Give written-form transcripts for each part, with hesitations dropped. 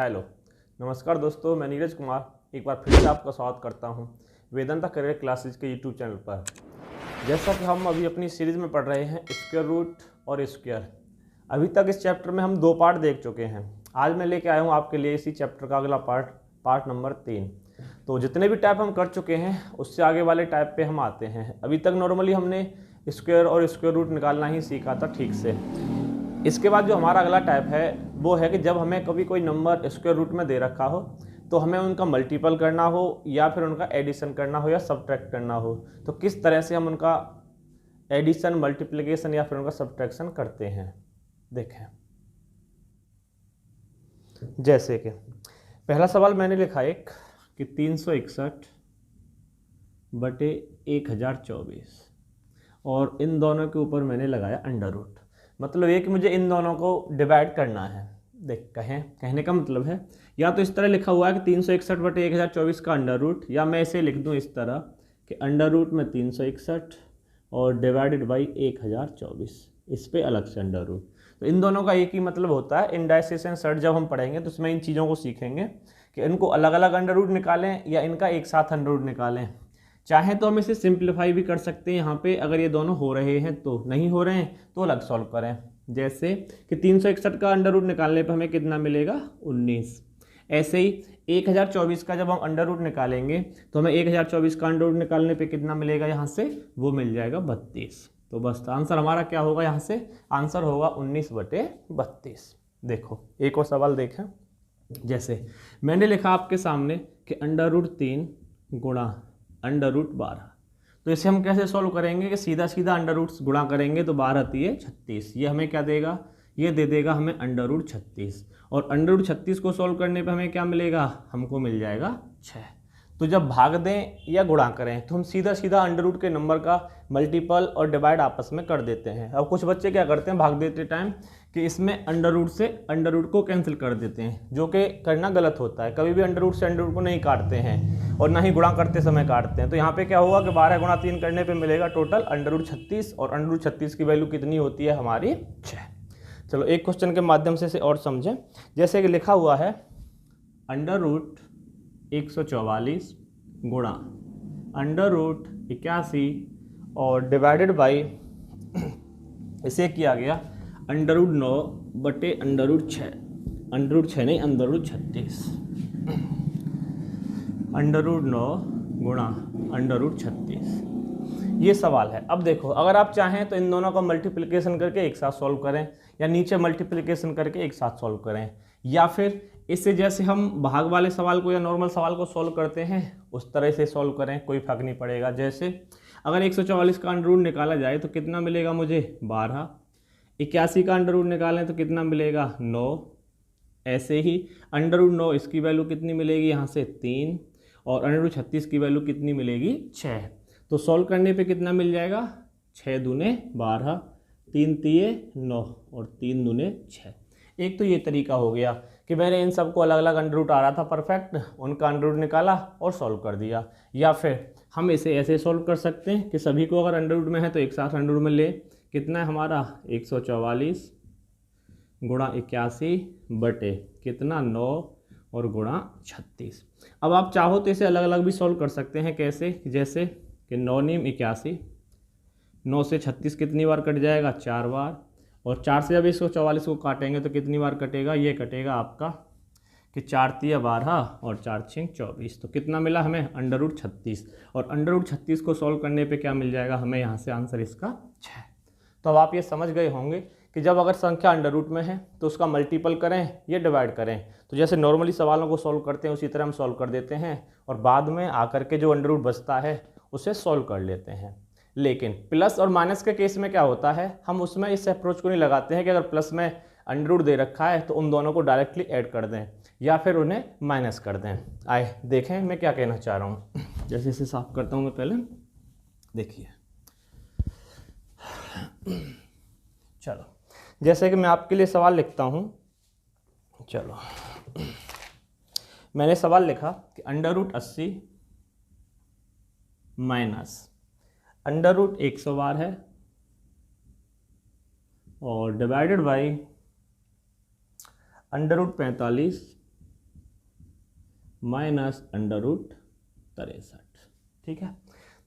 Hello, नमस्कार दोस्तों, मैं नीरज कुमार एक बार फिर से आपका स्वागत करता हूं वेदांता करियर क्लासेज के यूट्यूब चैनल पर। जैसा कि हम अभी अपनी सीरीज़ में पढ़ रहे हैं स्क्वायर रूट और स्क्वायर। अभी तक इस चैप्टर में हम 2 पार्ट देख चुके हैं। आज मैं लेके आया हूं आपके लिए इसी चैप्टर का अगला पार्ट नंबर 3। तो जितने भी टाइप हम कर चुके हैं उससे आगे वाले टाइप पे हम आते हैं। अभी तक नॉर्मली हमने स्क्वायर और स्क्वायर रूट निकालना ही सीखा था ठीक से। इसके बाद जो हमारा अगला टाइप है वो है कि जब हमें कभी कोई नंबर स्क्वायर रूट में दे रखा हो तो हमें उनका मल्टीपल करना हो या फिर उनका एडिशन करना हो या सब्ट्रैक्ट करना हो, तो किस तरह से हम उनका एडिशन, मल्टीप्लिकेशन या फिर उनका सब्ट्रैक्शन करते हैं। देखें, जैसे कि पहला सवाल मैंने लिखा एक कि 361 बटे 1024 और इन दोनों के ऊपर मैंने लगाया अंडर रूट। मतलब ये कि मुझे इन दोनों को डिवाइड करना है। कहने का मतलब है या तो इस तरह लिखा हुआ है कि 361 बटे 1024 का अंडर रूट, या मैं इसे लिख दूं इस तरह कि अंडर रूट में 361 और डिवाइडेड बाई 1024, इस पे अलग से अंडर रूट। तो इन दोनों का एक ही मतलब होता है। इंडाइसिस एंड सर्ट जब हम पढ़ेंगे तो उसमें इन चीज़ों को सीखेंगे कि इनको अलग अलग अंडर रूट निकालें या इनका एक साथ अंडर रूट निकालें। चाहे तो हम इसे सिंप्लीफाई भी कर सकते हैं यहाँ पे, अगर ये दोनों हो रहे हैं तो। नहीं हो रहे हैं तो अलग सॉल्व करें। जैसे कि 361 का अंडर रूट निकालने पे हमें कितना मिलेगा, 19। ऐसे ही 1024 का जब हम अंडर रूट निकालेंगे तो हमें 1024 का अंडर रूट निकालने पे कितना मिलेगा यहाँ से, वो मिल जाएगा 32। तो बस आंसर हमारा क्या होगा, यहाँ से आंसर होगा 19 बटे 32। देखो एक और सवाल देखें। जैसे मैंने लिखा आपके सामने कि अंडर रूट 3 गुणा अंडर रूट 12। तो इसे हम कैसे सॉल्व करेंगे कि सीधा सीधा अंडर रूट्स गुणा करेंगे तो 12 आती है 36। ये हमें क्या देगा, ये दे देगा हमें अंडर रूट 36। और अंडर रूट 36 को सॉल्व करने पे हमें क्या मिलेगा, हमको मिल जाएगा 6। तो जब भाग दें या गुणा करें तो हम सीधा सीधा अंडर रूट के नंबर का मल्टीपल और डिवाइड आपस में कर देते हैं। अब कुछ बच्चे क्या करते हैं भाग देते टाइम कि इसमें अंडर रूट से अंडर रूट को कैंसिल कर देते हैं, जो कि करना गलत होता है। कभी भी अंडर रूट से अंडर रूट को नहीं काटते हैं और ना ही गुणा करते समय काटते हैं। तो यहाँ पे क्या होगा कि 12 गुणा 3 करने पे मिलेगा टोटल अंडर रूट 36, और अंडर रूट 36 की वैल्यू कितनी होती है हमारी, 6। चलो एक क्वेश्चन के माध्यम से इसे और समझें। जैसे कि लिखा हुआ है अंडर रूट 144 गुणा अंडर रूट 81 और डिवाइडेड बाई इसे किया गया अंडर रूट 9 बटे अंडर रूट 6। अंडर रूट 6 नहीं, अंडर रूट 36। अंडर रूट 9 गुणा अंडर रूट 36, ये सवाल है। अब देखो, अगर आप चाहें तो इन दोनों का मल्टीप्लिकेशन करके एक साथ सॉल्व करें, या नीचे मल्टीप्लिकेशन करके एक साथ सॉल्व करें, या फिर इससे जैसे हम भाग वाले सवाल को या नॉर्मल सवाल को सॉल्व करते हैं उस तरह से सॉल्व करें, कोई फर्क नहीं पड़ेगा। जैसे अगर 144 का अंडर रूट निकाला जाए तो कितना मिलेगा मुझे, 12। 81 का अंडर रूट निकालें तो कितना मिलेगा, 9। ऐसे ही अंडर रूट 9 इसकी वैल्यू कितनी मिलेगी यहाँ से, 3। और अंडर रूट 36 की वैल्यू कितनी मिलेगी, 6। तो सॉल्व करने पे कितना मिल जाएगा, 6 दूने 12, 3 तिये 9 और 3 दूने 6। एक तो ये तरीका हो गया कि मैंने इन सबको अलग अलग अंडर रूट आ रहा था परफेक्ट, उनका अंडर रूट निकाला और सॉल्व कर दिया। या फिर हम इसे ऐसे सॉल्व कर सकते हैं कि सभी को अगर अंडर रूट में है तो एक साथ अंडर रूट में ले। कितना है हमारा, 144 गुणा 81 बटे कितना, 9 और गुणा 36। अब आप चाहो तो इसे अलग अलग भी सॉल्व कर सकते हैं। कैसे, जैसे कि 9 नीम 81, 9 से 36 कितनी बार कट जाएगा, 4 बार। और 4 से जब 144 को काटेंगे तो कितनी बार कटेगा, ये कटेगा आपका कि 4 तिया 12 और 4 छिंग 24। तो कितना मिला हमें, अंडर रूट 36। और अंडर रूट 36 को सॉल्व करने पे क्या मिल जाएगा हमें, यहाँ से आंसर इसका 6। तो अब आप ये समझ गए होंगे कि जब अगर संख्या अंडर रूट में है तो उसका मल्टीपल करें या डिवाइड करें। तो जैसे नॉर्मली सवालों को सॉल्व करते हैं उसी तरह हम सॉल्व कर देते हैं, और बाद में आकर के जो अंडर रूट बचता है उसे सॉल्व कर लेते हैं। लेकिन प्लस और माइनस के केस में क्या होता है, हम उसमें इस अप्रोच को नहीं लगाते हैं कि अगर प्लस में अंडर रूट दे रखा है तो उन दोनों को डायरेक्टली ऐड कर दें या फिर उन्हें माइनस कर दें। आए देखें मैं क्या कहना चाह रहा हूँ। जैसे इसे साफ करता हूँ मैं पहले, देखिए। चलो जैसे कि मैं आपके लिए सवाल लिखता हूँ। चलो मैंने सवाल लिखा कि under root 80 minus under root 100 बार है और divided by under root 45 minus under root 63। ठीक है,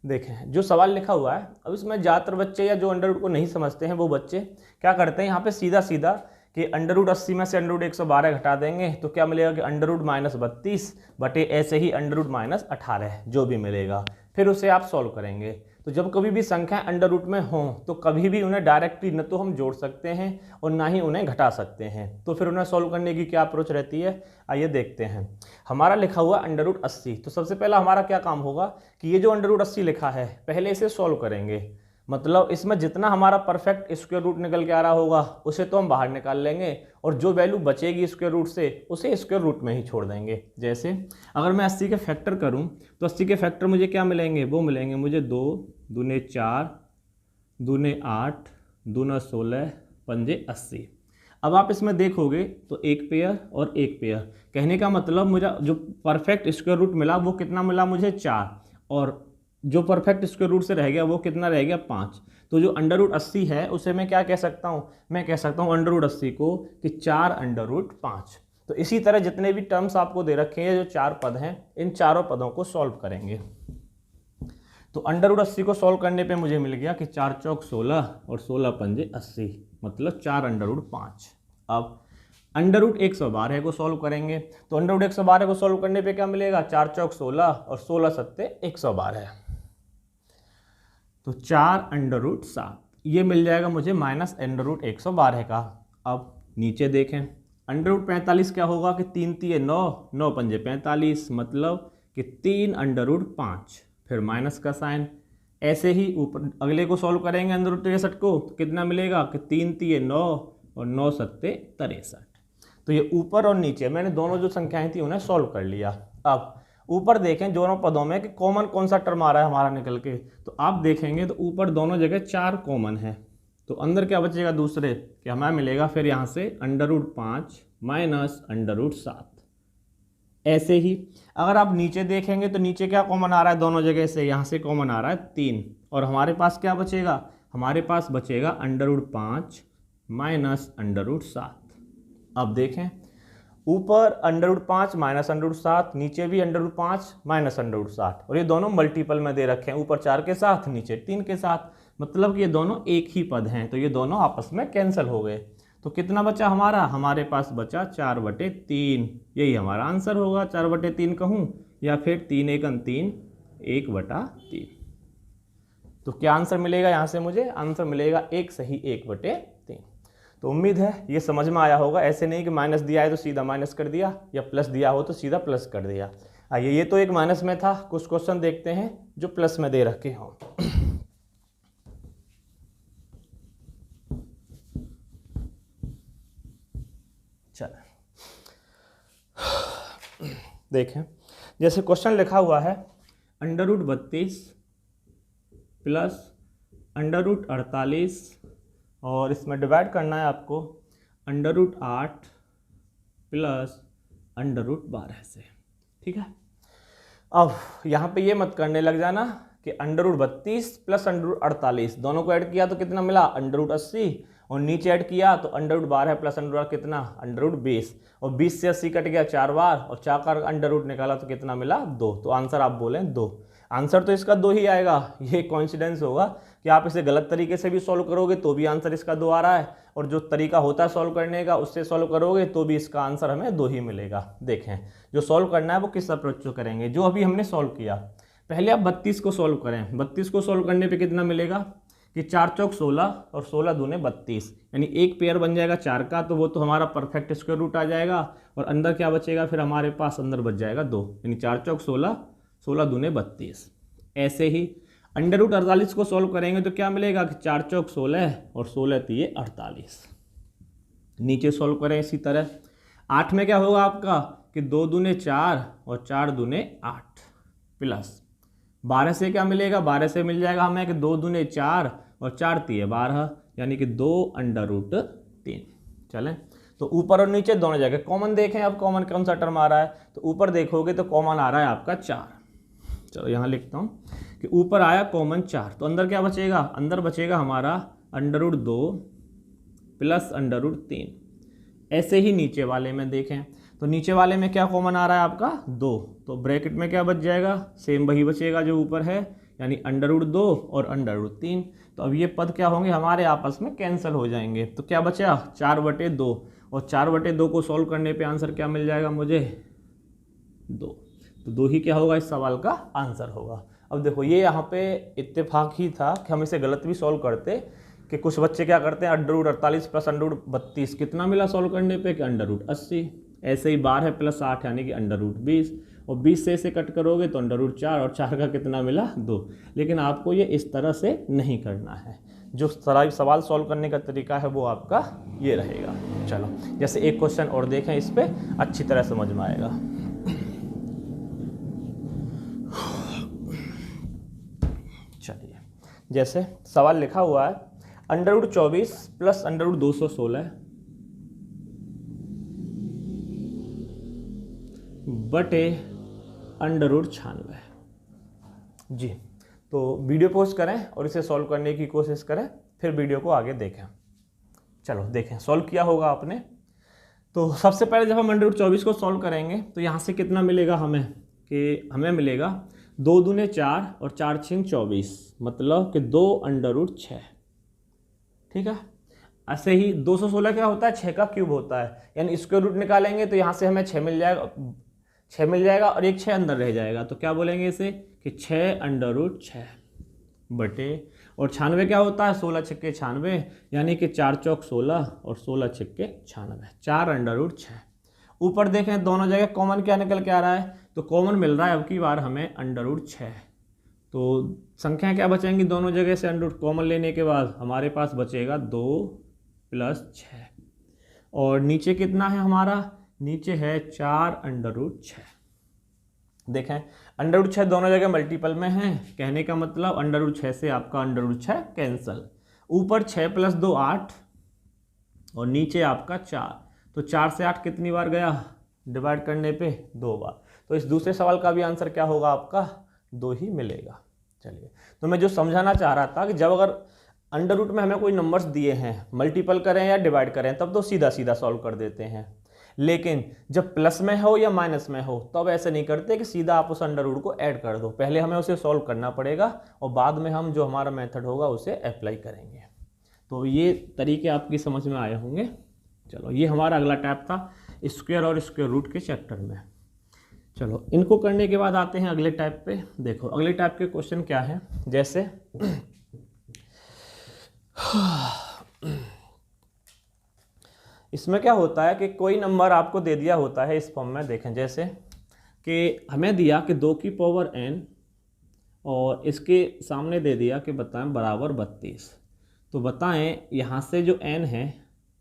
देखें जो सवाल लिखा हुआ है, अब इसमें ज़्यादातर बच्चे या जो अंडर रूट को नहीं समझते हैं वो बच्चे क्या करते हैं, यहाँ पे सीधा सीधा कि अंडर रूट 80 में से अंडर रूट 112 घटा देंगे तो क्या मिलेगा कि अंडर रूट -32 बटे ऐसे ही अंडर रूट -18 जो भी मिलेगा, फिर उसे आप सॉल्व करेंगे। तो जब कभी भी संख्याएं अंडर रूट में हों तो कभी भी उन्हें डायरेक्टली न तो हम जोड़ सकते हैं और ना ही उन्हें घटा सकते हैं। तो फिर उन्हें सॉल्व करने की क्या अप्रोच रहती है, आइए देखते हैं। हमारा लिखा हुआ अंडर रूट 80, तो सबसे पहला हमारा क्या काम होगा कि ये जो अंडर रूट 80 लिखा है पहले इसे सॉल्व करेंगे। मतलब इसमें जितना हमारा परफेक्ट स्क्वायर रूट निकल के आ रहा होगा उसे तो हम बाहर निकाल लेंगे और जो वैल्यू बचेगी स्क्वायर रूट से उसे स्क्वायर रूट में ही छोड़ देंगे। जैसे अगर मैं 80 के फैक्टर करूं तो 80 के फैक्टर मुझे क्या मिलेंगे, वो मिलेंगे मुझे 2 दूने 4 दूने 8 दूना 16 पंजे 80। अब आप इसमें देखोगे तो एक पेयर और एक पेयर, कहने का मतलब मुझे जो परफेक्ट स्क्वायर रूट मिला वो कितना मिला मुझे 4, और जो परफेक्ट स्क्वायर रूट से रह गया वो कितना रह गया 5। तो जो अंडर रूट 80 है उसे मैं क्या कह सकता हूँ, मैं कह सकता हूँ अंडर रूट 80 को कि 4 अंडर रूट 5। तो इसी तरह जितने भी टर्म्स आपको दे रखे हैं जो 4 पद हैं इन चारों पदों को सॉल्व करेंगे। तो अंडर रूट 80 को सॉल्व करने पे मुझे मिल गया कि 4 चौक 16 और 16 पंजे 80, मतलब 4 अंडर रूट 5। अब अंडर रूट 112 को सॉल्व करेंगे तो अंडर रूट 112 को सॉल्व करने पे क्या मिलेगा, 4 चौक 16 और 16 सत्ते 112, तो 4 अंडर रूट 7 ये मिल जाएगा मुझे माइनस अंडर रूट 112 का। अब नीचे देखें अंडर रूट 45 क्या होगा कि 3 तिये 9 9 पंजे 45, मतलब कि 3 अंडर रूट 5, फिर माइनस का साइन। ऐसे ही ऊपर अगले को सॉल्व करेंगे अंडर रूट 63 को तो कितना मिलेगा कि 3 तिये 9 और 9 सत्ते 63। तो ये ऊपर और नीचे मैंने दोनों जो संख्याएं थी उन्हें सॉल्व कर लिया। अब ऊपर देखें दोनों पदों में कि कॉमन कौन सा टर्म आ रहा है हमारा निकल के, तो आप देखेंगे तो ऊपर दोनों जगह 4 कॉमन है, तो अंदर क्या बचेगा दूसरे कि हमें मिलेगा फिर यहाँ से under root 5 minus under root 7। ऐसे ही अगर आप नीचे देखेंगे तो नीचे क्या कॉमन आ रहा है दोनों जगह से, यहाँ से कॉमन आ रहा है 3, और हमारे पास क्या बचेगा, हमारे पास बचेगा under root 5 minus under root 7। अब देखें ऊपर under root 5 minus under root 7, नीचे भी under root 5 minus under root 7, और ये दोनों मल्टीपल में दे रखे हैं, ऊपर 4 के साथ नीचे 3 के साथ, मतलब कि ये दोनों एक ही पद हैं, तो ये दोनों आपस में कैंसिल हो गए। तो कितना बचा हमारा, हमारे पास बचा 4/3, यही हमारा आंसर होगा। 4/3 कहूँ या फिर 3 एकम 3 1/3। तो क्या आंसर मिलेगा यहाँ से, मुझे आंसर मिलेगा 1 सही 1/3। तो उम्मीद है ये समझ में आया होगा। ऐसे नहीं कि माइनस दिया है तो सीधा माइनस कर दिया या प्लस दिया हो तो सीधा प्लस कर दिया। आइए ये तो एक माइनस में था, कुछ क्वेश्चन देखते हैं जो प्लस में दे रखे हों। चलो देखें, जैसे क्वेश्चन लिखा हुआ है under root 32 plus under root 48, और इसमें डिवाइड करना है आपको under root 8 plus under root 12 से। ठीक है, अब यहाँ पे ये मत करने लग जाना कि under root 32 plus under root 48 दोनों को ऐड किया तो कितना मिला अंडर रूट 80, और नीचे ऐड किया तो under root 12 plus under root कितना अंडर रूट 20, और 20 से 80 कट गया 4 बार, और 4 का अंडर रूट निकाला तो कितना मिला 2। तो आंसर आप बोलें 2। आंसर तो इसका 2 ही आएगा, ये कॉन्सिडेंस होगा कि आप इसे गलत तरीके से भी सॉल्व करोगे तो भी आंसर इसका 2 आ रहा है, और जो तरीका होता है सॉल्व करने का उससे सॉल्व करोगे तो भी इसका आंसर हमें 2 ही मिलेगा। देखें जो सॉल्व करना है वो किस अप्रोच से करेंगे, जो अभी हमने सॉल्व किया। पहले आप 32 को सॉल्व करें। 32 को सॉल्व करने पे कितना मिलेगा कि 4 चौक 16 और 16 दूने 32, यानी एक पेयर बन जाएगा 4 का, तो वो तो हमारा परफेक्ट स्क्वायर रूट आ जाएगा, और अंदर क्या बचेगा फिर हमारे पास अंदर बच जाएगा 2, यानी 4 चौक 16 16 दूने 32। ऐसे ही अंडर रूट 48 को सॉल्व करेंगे तो क्या मिलेगा कि 4 चौक 16 और 16 तिये 48। नीचे सॉल्व करें इसी तरह। 8 में क्या होगा आपका कि 2 दूने 4 और 4 दूने 8, प्लस 12 से क्या मिलेगा, 12 से मिल जाएगा हमें कि 2 दूने 4 और 4 तिये 12, यानी कि 2 अंडर रूट 3। चलें, तो ऊपर और नीचे दोनों जगह कॉमन देखें। अब कॉमन कौन सा टर्म आ रहा है, तो ऊपर देखोगे तो कॉमन आ रहा है आपका 4। चलो यहाँ लिखता हूँ कि ऊपर आया कॉमन 4, तो अंदर क्या बचेगा, अंदर बचेगा हमारा under root 2 plus under root 3। ऐसे ही नीचे वाले में देखें तो नीचे वाले में क्या कॉमन आ रहा है आपका 2, तो ब्रैकेट में क्या बच जाएगा, सेम वही बचेगा जो ऊपर है, यानी √2 और √3। तो अब ये पद क्या होंगे हमारे आपस में कैंसिल हो जाएंगे। तो क्या बचा 4/2, और 4/2 को सॉल्व करने पे आंसर क्या मिल जाएगा मुझे 2। तो 2 ही क्या होगा इस सवाल का आंसर होगा। अब देखो ये यहाँ पे इत्तेफाक ही था कि हम इसे गलत भी सॉल्व करते, कि कुछ बच्चे क्या करते हैं √48 प्लस √32 कितना मिला सॉल्व करने पे कि √80। ऐसे ही 12 प्लस 8 यानी कि √20, और 20 से कट करोगे तो √4, और 4 का कितना मिला 2। लेकिन आपको ये इस तरह से नहीं करना है, जो सवाल सॉल्व करने का तरीका है वो आपका ये रहेगा। चलो जैसे एक क्वेश्चन और देखें, इस पर अच्छी तरह समझ में आएगा। चलिए जैसे सवाल लिखा हुआ है √24 प्लस √216 बटे √96 जी। तो वीडियो पॉज करें और इसे सॉल्व करने की कोशिश करें, फिर वीडियो को आगे देखें। चलो देखें सॉल्व किया होगा आपने। तो सबसे पहले जब हम √24 को सॉल्व करेंगे तो यहाँ से कितना मिलेगा हमें, कि हमें मिलेगा 2 दूने 4 और 4 6 24, मतलब कि 2√6। ठीक है, ऐसे ही 216 क्या होता है 6 का क्यूब होता है, यानी स्क्वायर रूट निकालेंगे तो यहाँ से हमें 6 मिल जाएगा और एक 6 अंदर रह जाएगा। तो क्या बोलेंगे इसे कि 6√6 बटे, और 96 क्या होता है 16 छक्के 96, यानी कि 4 चौक 16 और 16 छक्के 96, 4√6। ऊपर देखें दोनों जगह कॉमन क्या निकल के आ रहा है, तो कॉमन मिल रहा है अब की बार हमें √6। तो संख्या क्या बचेंगी दोनों जगह से √ कॉमन लेने के बाद हमारे पास बचेगा 2 + 6, और नीचे कितना है हमारा, नीचे है 4√6। देखें √6 दोनों जगह मल्टीपल में है, कहने का मतलब √6 से आपका √6 कैंसल। ऊपर 6 + 2 8, और नीचे आपका 4, तो 4 से 8 कितनी बार गया, डिवाइड करने पे 2 बार। तो इस दूसरे सवाल का भी आंसर क्या होगा आपका 2 ही मिलेगा। चलिए, तो मैं जो समझाना चाह रहा था कि जब अगर √ में हमें कोई नंबर्स दिए हैं, मल्टीपल करें या डिवाइड करें तब तो सीधा सीधा सॉल्व कर देते हैं, लेकिन जब प्लस में हो या माइनस में हो तब ऐसे नहीं करते कि सीधा आप उस √ को ऐड कर दो। पहले हमें उसे सॉल्व करना पड़ेगा और बाद में हम जो हमारा मेथड होगा उसे अप्लाई करेंगे। तो ये तरीके आपकी समझ में आए होंगे। चलो ये हमारा अगला टैप था स्क्वायर और स्क्वायर रूट के चैप्टर में। चलो इनको करने के बाद आते हैं अगले टाइप पे। देखो अगले टाइप के क्वेश्चन क्या है, जैसे इसमें क्या होता है कि कोई नंबर आपको दे दिया होता है इस फॉर्म में। देखें जैसे कि हमें दिया कि 2 की पावर n और इसके सामने दे दिया कि बताएं बराबर 32। तो बताएं यहाँ से जो n है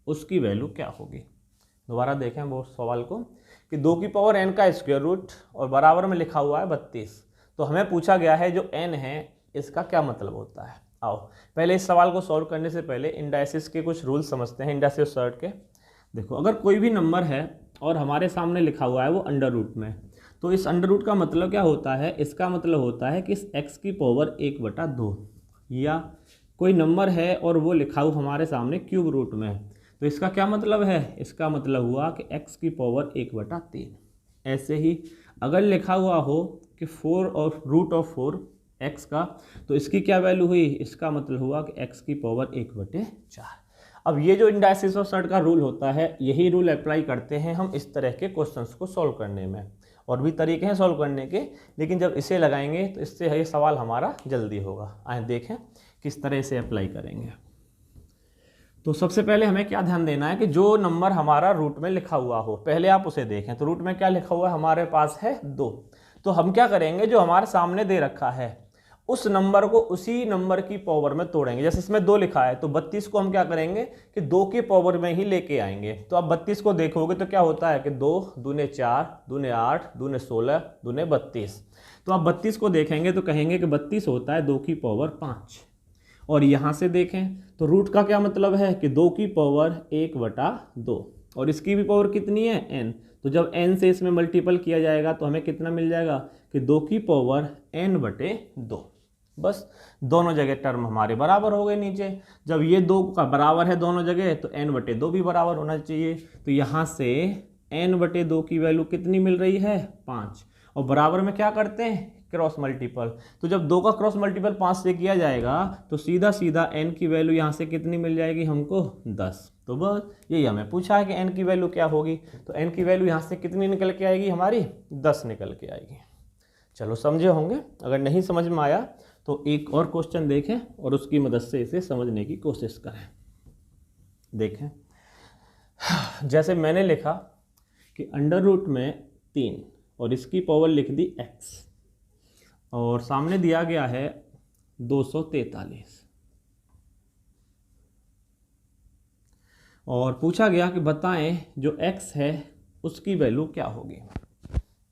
उसकी वैल्यू क्या होगी। दोबारा देखें वो सवाल को कि 2 की पावर n का स्क्वायर रूट और बराबर में लिखा हुआ है 32। तो हमें पूछा गया है जो n है इसका क्या मतलब होता है। आओ पहले इस सवाल को सॉल्व करने से पहले इंडाइसिस के कुछ रूल समझते हैं, इंडाइसिस सर्ट के। देखो अगर कोई भी नंबर है और हमारे सामने लिखा हुआ है वो √ में, तो इस √ का मतलब क्या होता है, इसका मतलब होता है कि इस x की पावर 1/2, या कोई नंबर है और वो लिखा हुआ हमारे सामने क्यूब रूट में, तो इसका क्या मतलब है, इसका मतलब हुआ कि x की पावर 1/3। ऐसे ही अगर लिखा हुआ हो कि 4 और √4 x का, तो इसकी क्या वैल्यू हुई, इसका मतलब हुआ कि x की पावर 1/4। अब ये जो इंडाइसिस ऑफ सर्ट का रूल होता है, यही रूल अप्लाई करते हैं हम इस तरह के क्वेश्चंस को सॉल्व करने में। और भी तरीके हैं सॉल्व करने के, लेकिन जब इसे लगाएंगे तो इससे ये सवाल हमारा जल्दी होगा। आए देखें किस तरह से अप्लाई करेंगे। तो सबसे पहले हमें क्या ध्यान देना है कि जो नंबर हमारा रूट में लिखा हुआ हो पहले आप उसे देखें। तो रूट में क्या लिखा हुआ है हमारे पास है 2। तो हम क्या करेंगे, जो हमारे सामने दे रखा है उस नंबर को उसी नंबर की पावर में तोड़ेंगे। जैसे इसमें 2 लिखा है तो 32 को हम क्या करेंगे कि 2 की पावर में ही लेके आएंगे। तो आप 32 को देखोगे तो क्या होता है कि 2 दूने 4 दूने 8 दूने 16 दूने 32। तो आप 32 को देखेंगे तो कहेंगे कि 32 होता है 2 की पावर 5। और यहाँ से देखें तो रूट का क्या मतलब है कि 2 की पावर 1/2, और इसकी भी पावर कितनी है n। तो जब n से इसमें मल्टीपल किया जाएगा तो हमें कितना मिल जाएगा कि 2 की पावर n/2। बस दोनों जगह टर्म हमारे बराबर हो गए नीचे। जब ये 2 का बराबर है दोनों जगह तो n/2 भी बराबर होना चाहिए। तो यहाँ से n बटे 2 की वैल्यू कितनी मिल रही है 5, और बराबर में क्या करते हैं क्रॉस मल्टीपल। तो जब 2 का क्रॉस मल्टीपल 5 से किया जाएगा तो सीधा सीधा n की वैल्यू यहाँ से कितनी मिल जाएगी हमको 10। तो बस यही हमें पूछा है कि n की वैल्यू क्या होगी, तो n की वैल्यू यहाँ से कितनी निकल के आएगी हमारी 10 निकल के आएगी। चलो समझे होंगे, अगर नहीं समझ में आया तो एक और क्वेश्चन देखें और उसकी मदद से इसे समझने की कोशिश करें। देखें, जैसे मैंने लिखा कि अंडर रूट में 3 और इसकी पावर लिख दी x, और सामने दिया गया है 243, और पूछा गया कि बताएं जो x है उसकी वैल्यू क्या होगी।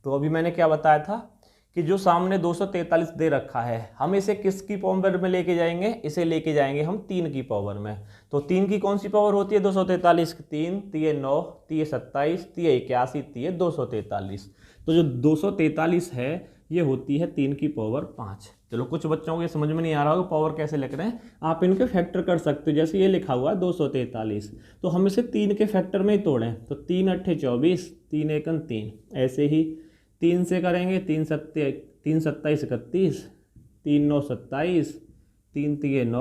तो अभी मैंने क्या बताया था कि जो सामने 243 दे रखा है हम इसे किसकी पावर में लेके जाएंगे, इसे लेके जाएंगे हम 3 की पावर में। तो 3 की कौन सी पावर होती है 243 की 3, 3 9, 3 27, 3 81, 3 243। तो जो 243 है ये होती है 3 की पावर 5। चलो कुछ बच्चों को ये समझ में नहीं आ रहा होगा पावर कैसे लिख रहे हैं, आप इनके फैक्टर कर सकते हो। जैसे ये लिखा हुआ है 243, तो हम इसे 3 के फैक्टर में ही तोड़ें, तो 3 8 24, 3 1 3, ऐसे ही 3 से करेंगे 3 27 31, 3 9 27, 3 3 9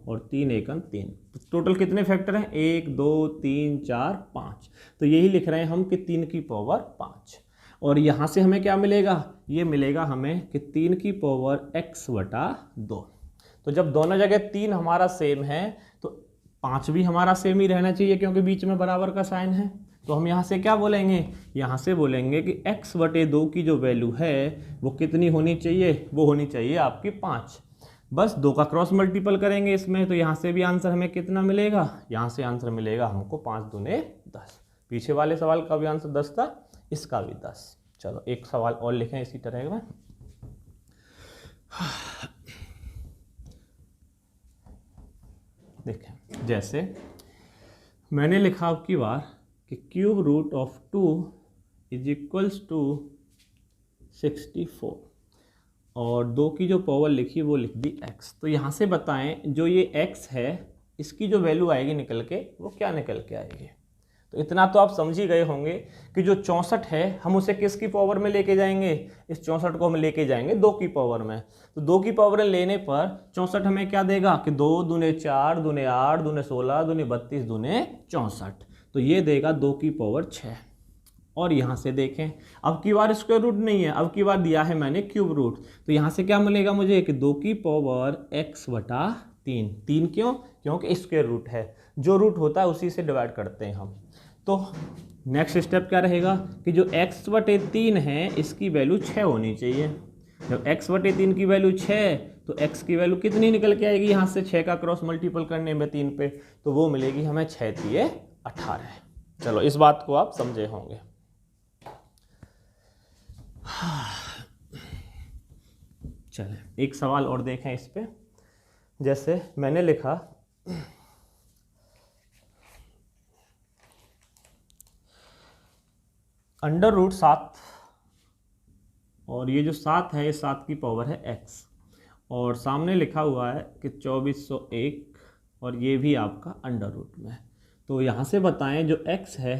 और 3 1 3। तो टोटल कितने फैक्टर हैं 1 2 3 4 5। तो यही लिख रहे हैं हम कि 3 की पावर 5, और यहाँ से हमें क्या मिलेगा, ये मिलेगा हमें कि 3 की पावर x बटा 2। तो जब दोनों जगह 3 हमारा सेम है तो 5 भी हमारा सेम ही रहना चाहिए क्योंकि बीच में बराबर का साइन है। तो हम यहाँ से क्या बोलेंगे, यहाँ से बोलेंगे कि x बटे 2 की जो वैल्यू है वो कितनी होनी चाहिए, वो होनी चाहिए आपकी 5। बस 2 का क्रॉस मल्टीपल करेंगे इसमें, तो यहाँ से भी आंसर हमें कितना मिलेगा, यहाँ से आंसर मिलेगा हमको 5 दूने 10। पीछे वाले सवाल का भी आंसर 10 था, इसका भी 10। चलो एक सवाल और लिखें इसी तरह में। देखें, जैसे मैंने लिखा अब की बार कि cube root of 2 is equals to 64, और 2 की जो पावर लिखी वो लिख दी x। तो यहाँ से बताएं जो ये x है इसकी जो वैल्यू आएगी निकल के वो क्या निकल के आएगी। तो इतना तो आप समझ ही गए होंगे कि जो 64 है हम उसे किसकी पावर में लेके जाएंगे, इस 64 को हम लेके जाएंगे 2 की पावर में। तो 2 की पावर लेने पर 64 हमें क्या देगा कि 2 दूने 4 दूने 8 दूने 16 दूने 32 दूने 64, तो ये देगा 2 की पावर 6। और यहाँ से देखें अब की बार स्क्वायर रूट नहीं है, अब की बार दिया है मैंने क्यूब रूट। तो यहाँ से क्या मिलेगा मुझे कि 2 की पावर x बटा 3। 3 क्यों, क्योंकि स्क्वायर रूट है, जो रूट होता है उसी से डिवाइड करते हैं हम। तो नेक्स्ट स्टेप क्या रहेगा कि जो x बटे 3 है इसकी वैल्यू 6 होनी चाहिए। जब x बटे 3 की वैल्यू 6, तो x की वैल्यू कितनी निकल के आएगी यहाँ से 6 का क्रॉस मल्टीपल करने में 3 पे, तो वो मिलेगी हमें 6 3 18। चलो इस बात को आप समझे होंगे। चलें एक सवाल और देखें इस पे। जैसे मैंने लिखा अंडर रूट 7, और ये जो 7 है ये 7 की पावर है x, और सामने लिखा हुआ है कि 2401, और ये भी आपका अंडर रूट में। तो यहाँ से बताएं जो x है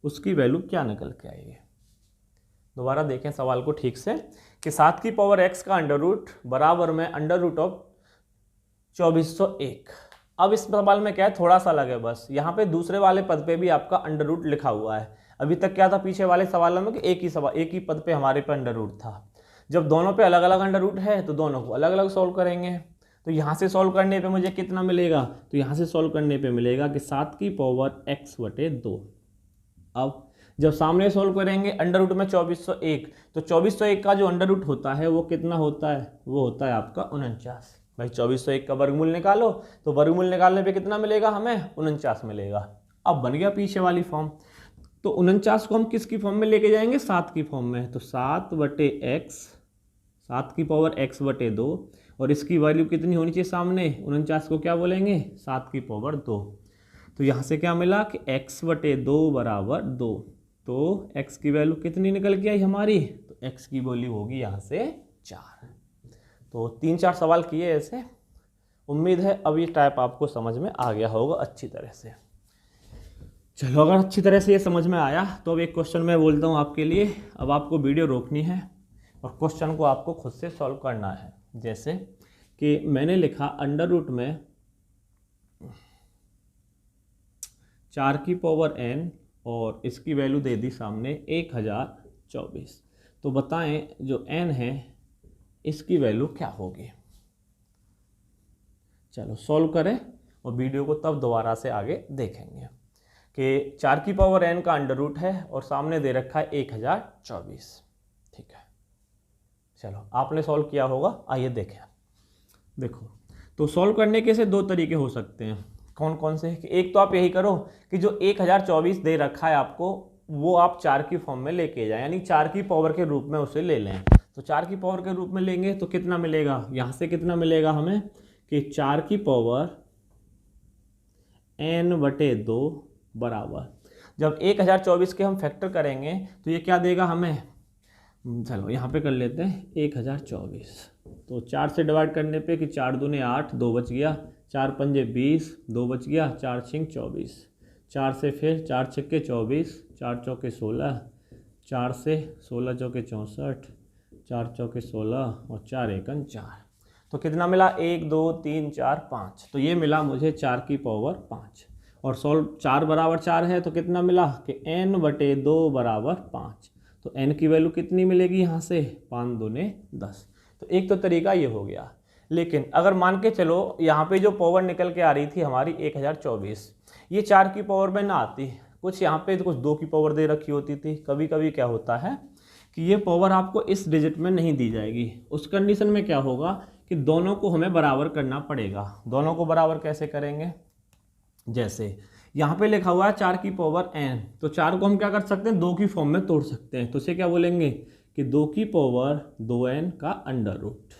उसकी वैल्यू क्या निकल के आएगी। दोबारा देखें सवाल को ठीक से कि 7 की पावर x का अंडर रूट बराबर में अंडर रूट ऑफ 2401। अब इस सवाल में क्या है, थोड़ा सा अलग है बस, यहाँ पे दूसरे वाले पद पे भी आपका अंडर रूट लिखा हुआ है। अभी तक क्या था पीछे वाले सवालों में कि एक ही पद पे हमारे पे अंडर रूट था। जब दोनों पे अलग अलग अंडर रूट है तो दोनों को अलग अलग सॉल्व करेंगे। तो यहाँ से सॉल्व करने पे मुझे कितना मिलेगा, तो यहाँ से सॉल्व करने पे मिलेगा कि 7 की पावर x बटे 2। अब जब सामने सॉल्व करेंगे अंडर रूट में 2401, तो 2401 का जो अंडर रूट होता है वो कितना होता है, वो होता है आपका 49। भाई 2401 का वर्गमूल निकालो, तो वर्गमूल निकालने पे कितना मिलेगा हमें 49 मिलेगा। अब बन गया पीछे वाली फॉर्म। तो 49 को हम किसकी फॉर्म में लेके जाएंगे, 7 की फॉर्म में। तो 7 बटे x, 7 की पावर x बटे 2, और इसकी वैल्यू कितनी होनी चाहिए सामने, 49 को क्या बोलेंगे 7 की पावर 2। तो यहाँ से क्या मिला कि x बटे 2 बराबर 2। तो x की वैल्यू कितनी निकल के आई हमारी, तो x की वैल्यू होगी यहाँ से 4। तो 3-4 सवाल किए ऐसे। उम्मीद है अब ये टाइप आपको समझ में आ गया होगा अच्छी तरह से। चलो, अगर अच्छी तरह से ये समझ में आया तो अब एक क्वेश्चन मैं बोलता हूँ आपके लिए। अब आपको वीडियो रोकनी है और क्वेश्चन को आपको खुद से सॉल्व करना है। जैसे कि मैंने लिखा अंडर रूट में 4 की पावर n और इसकी वैल्यू दे दी सामने 1024। तो बताएं जो n है इसकी वैल्यू क्या होगी। चलो सॉल्व करें और वीडियो को तब दोबारा से आगे देखेंगे कि 4 की पावर n का अंडर रूट है और सामने दे रखा है 1024। ठीक है, चलो आपने सॉल्व किया होगा, आइए देखें। देखो, तो सॉल्व करने के से दो तरीके हो सकते हैं। कौन कौन से? कि एक तो आप यही करो कि जो 1024 दे रखा है आपको वो आप 4 की फॉर्म में लेके जाएं, यानी 4 की पावर के रूप में उसे ले लें। तो 4 की पावर के रूप में लेंगे तो कितना मिलेगा, यहाँ से कितना मिलेगा हमें कि 4 की पावर n/2 बराबर, जब 1024 के हम फैक्टर करेंगे तो ये क्या देगा हमें। चलो यहाँ पे कर लेते हैं 1024। तो 4 से डिवाइड करने पे कि 4 दूने 8, 2 बच गया, 4 पंजे 20, 2 बच गया, 4 छिंग 24, 4 से फिर 4 छक्के 24, 4 चौके 16, 4 से 16 चौके 64, 4 चौके 16 और 4 एकन 4। तो कितना मिला, 1 2 3 4 5। तो ये मिला मुझे 4 की पावर 5। और सॉल्व 4 बराबर 4 है तो कितना मिला कि n/2 बराबर 5। तो n की वैल्यू कितनी मिलेगी यहाँ से, 5 दूने 10। तो एक तो तरीका ये हो गया। लेकिन अगर मान के चलो यहाँ पे जो पावर निकल के आ रही थी हमारी 1024, ये 4 की पावर में ना आती, कुछ यहाँ पे कुछ 2 की पावर दे रखी होती थी। कभी कभी क्या होता है कि ये पावर आपको इस डिजिट में नहीं दी जाएगी। उस कंडीशन में क्या होगा कि दोनों को हमें बराबर करना पड़ेगा। दोनों को बराबर कैसे करेंगे, जैसे यहाँ पे लिखा हुआ है 4 की पावर n, तो 4 को हम क्या कर सकते हैं, 2 की फॉर्म में तोड़ सकते हैं। तो इसे क्या बोलेंगे कि 2 की पावर 2n का अंडर रूट।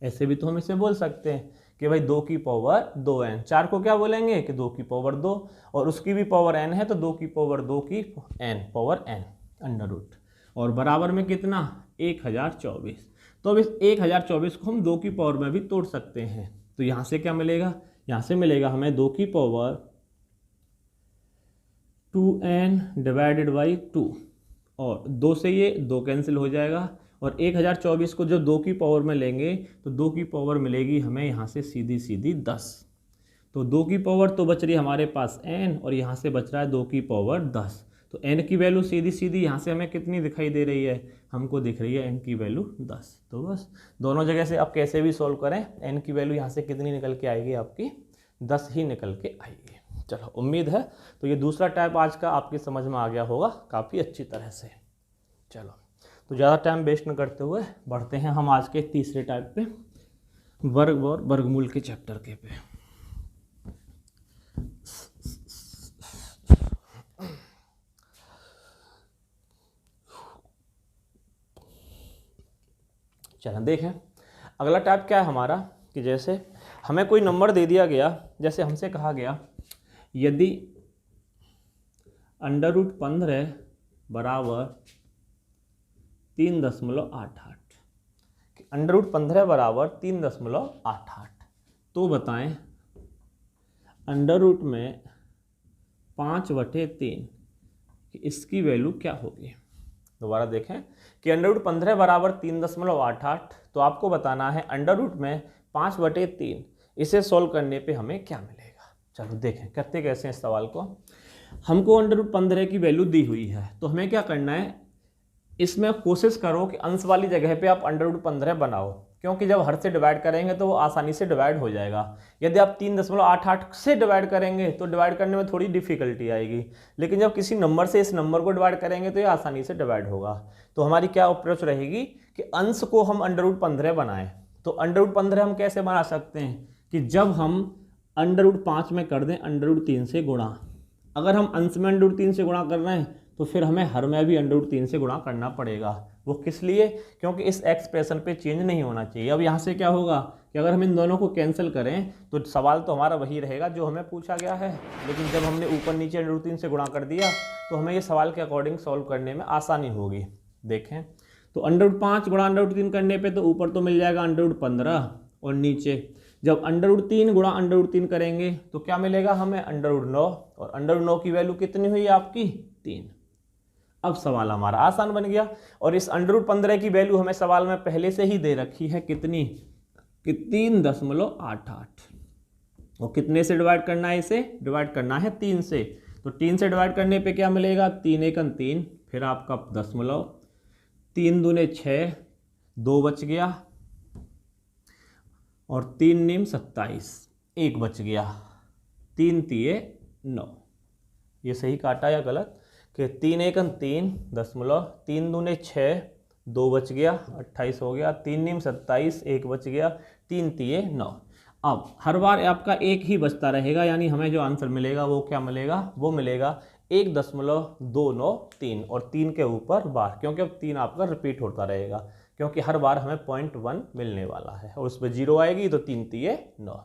ऐसे भी तो हम इसे बोल सकते हैं कि भाई 2 की पावर 2n। 4 को क्या बोलेंगे कि 2 की पावर 2, और उसकी भी पावर n है तो 2 की पावर 2 की n power n under root. और बराबर में कितना, 1024। तो अब इस 1024 को हम 2 की पावर में भी तोड़ सकते हैं। तो यहाँ से क्या मिलेगा, यहाँ से मिलेगा हमें 2 की पावर 2n डिवाइडेड बाई 2, और 2 से ये 2 कैंसिल हो जाएगा। और 1024 को जब 2 की पावर में लेंगे तो 2 की पावर मिलेगी हमें यहाँ से सीधी सीधी 10। तो 2 की पावर तो बच रही है हमारे पास n, और यहाँ से बच रहा है 2 की पावर 10। तो n की वैल्यू सीधी सीधी यहाँ से हमें कितनी दिखाई दे रही है, हमको दिख रही है n की वैल्यू 10। तो बस दोनों जगह से आप कैसे भी सॉल्व करें, n की वैल्यू यहाँ से कितनी निकल के आएगी, आपकी 10 ही निकल के आएगी। चलो, उम्मीद है तो ये दूसरा टाइप आज का आपकी समझ में आ गया होगा काफ़ी अच्छी तरह से। चलो, तो ज़्यादा टाइम वेस्ट न करते हुए बढ़ते हैं हम आज के तीसरे टाइप पे, वर्ग और वर्गमूल के चैप्टर के पे। चलो देखें, अगला टाइप क्या है हमारा कि जैसे हमें कोई नंबर दे दिया गया, जैसे हमसे कहा गया यदि अंडर रूट 15 बराबर 3.88, अंडर रूट 15 बराबर 3.88, तो बताएं अंडर रूट में 5/3 इसकी वैल्यू क्या होगी। दोबारा देखें कि अंडर रूट 15 बराबर 3.88, तो आपको बताना है अंडर रूट में 5/3, इसे सॉल्व करने पे हमें क्या मिलेगा। चलो देखें करते कैसे हैं इस सवाल को। हमको अंडर रूट 15 की वैल्यू दी हुई है, तो हमें क्या करना है, इसमें कोशिश करो कि अंश वाली जगह पे आप अंडर रूट 15 बनाओ, क्योंकि जब हर से डिवाइड करेंगे तो वो आसानी से डिवाइड हो जाएगा। यदि आप 3.88 से डिवाइड करेंगे तो डिवाइड करने में थोड़ी डिफिकल्टी आएगी, लेकिन जब किसी नंबर से इस नंबर को डिवाइड करेंगे तो ये आसानी से डिवाइड होगा। तो हमारी क्या अप्रोच रहेगी कि अंश को हम अंडर रूट 15 बनाएं। तो अंडर रूट 15 हम कैसे बना सकते हैं कि जब हम अंडर रूट 5 में कर दें अंडर रूट 3 से गुणा। अगर हम अंश में अंडर रूट 3 से गुणा कर रहे हैं तो फिर हमें हर में भी अंडर रूट 3 से गुणा करना पड़ेगा। वो किस लिए, क्योंकि इस एक्सप्रेशन पे चेंज नहीं होना चाहिए। अब यहाँ से क्या होगा कि अगर हम इन दोनों को कैंसिल करें तो सवाल तो हमारा वही रहेगा जो हमें पूछा गया है, लेकिन जब हमने ऊपर नीचे अंडर रूट 3 से गुणा कर दिया तो हमें ये सवाल के अकॉर्डिंग सॉल्व करने में आसानी होगी। देखें तो अंडर रूट 5 गुणा अंडर रूट 3 करने पे तो ऊपर तो मिल जाएगा अंडर रूट 15 और नीचे जब √3 गुणा √3 करेंगे तो क्या मिलेगा हमें, √9, और √9 की वैल्यू कितनी हुई आपकी, 3। अब सवाल हमारा आसान बन गया। और इस √15 की वैल्यू हमें सवाल में पहले से ही दे रखी है कितनी, कि 3.88। और कितने से डिवाइड करना है, इसे डिवाइड करना है 3 से। तो 3 से डिवाइड करने पे क्या मिलेगा, 3 एकम 3, फिर आपका दशमलव, 3 दूने 6, 2 बच गया, और 3 नीम 27, 1 बच गया, 3 तिये 9। ये सही काटा या गलत, कि 3 एकम 3 दशमलव, 3 दूने 6, 2 बच गया, 28 हो गया, 3 नीम 27, 1 बच गया, 3 तिये 9। अब हर बार आपका एक ही बचता रहेगा, यानी हमें जो आंसर मिलेगा वो क्या मिलेगा, वो मिलेगा 1.293 और 3 के ऊपर बार, क्योंकि अब 3 आपका रिपीट होता रहेगा, क्योंकि हर बार हमें 0.1 मिलने वाला है और उस पर 0 आएगी तो 3 तिये 9।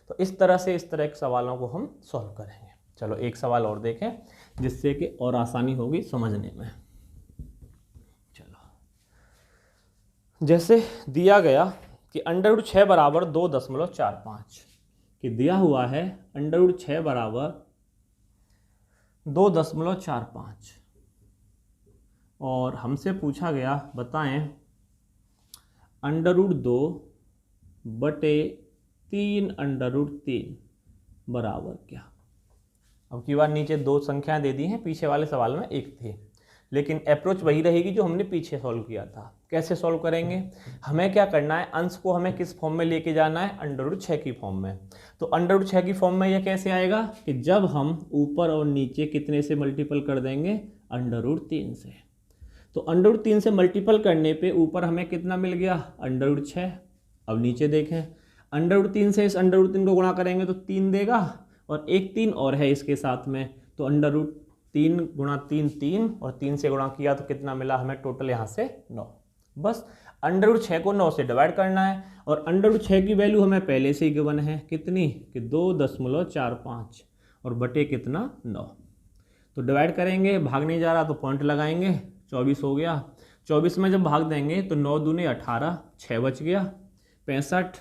तो इस तरह से इस तरह के सवालों को हम सॉल्व करेंगे। चलो एक सवाल और देखें जिससे कि और आसानी होगी समझने में। चलो, जैसे दिया गया कि √6 बराबर 2.45, कि दिया हुआ है √6 बराबर 2.45, और हमसे पूछा गया बताएं √2 बटे 3 √3 बराबर क्या। अब की बार नीचे 2 संख्याएं दे दी हैं, पीछे वाले सवाल में 1 थी, लेकिन अप्रोच वही रहेगी जो हमने पीछे सॉल्व किया था। कैसे सॉल्व करेंगे, हमें क्या करना है, अंश को हमें किस फॉर्म में लेके जाना है, √6 की फॉर्म में। तो √6 की फॉर्म में यह कैसे आएगा, कि जब हम ऊपर और नीचे कितने से मल्टीपल कर देंगे, √3 से। तो √3 से मल्टीपल करने पे ऊपर हमें कितना मिल गया, √6। अब नीचे देखें, √3 से इस √3 को गुणा करेंगे तो 3 देगा, और एक 3 और है इसके साथ में, तो √3 गुणा 3 3, और 3 से गुणा किया तो कितना मिला हमें टोटल यहाँ से 9। बस √6 को 9 से डिवाइड करना है, और √6 की वैल्यू हमें पहले से ही गिवन है कितनी, कि 2.45, और बटे कितना 9। तो डिवाइड करेंगे, भाग नहीं जा रहा तो पॉइंट लगाएंगे, 24 हो गया। 24 में जब भाग देंगे तो 9 दूने 18, 6 बच गया, 65,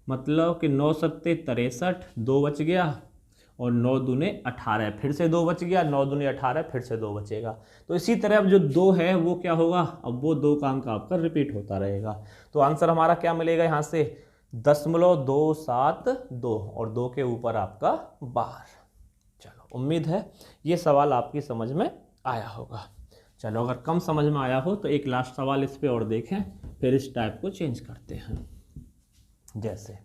मतलब कि 9 सत्ते 63, 2 बच गया, और 9 दूने 18, फिर से 2 बच गया, 9 दूने 18, फिर से 2 बचेगा। तो इसी तरह अब जो 2 है वो क्या होगा, अब वो 2 का अंक आपका रिपीट होता रहेगा। तो आंसर हमारा क्या मिलेगा यहाँ से, 0.272, और 2 के ऊपर आपका बार। चलो, उम्मीद है ये सवाल आपकी समझ में आया होगा। चलो, अगर कम समझ में आया हो तो एक लास्ट सवाल इस पर और देखें, फिर इस टाइप को चेंज करते हैं। जैसे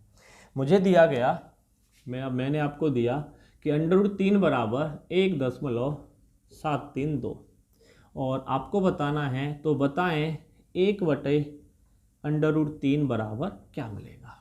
मुझे दिया गया, मैंने आपको दिया कि √3 बराबर 1.732, और आपको बताना है, तो बताएं 1 बटे √3 बराबर क्या मिलेगा।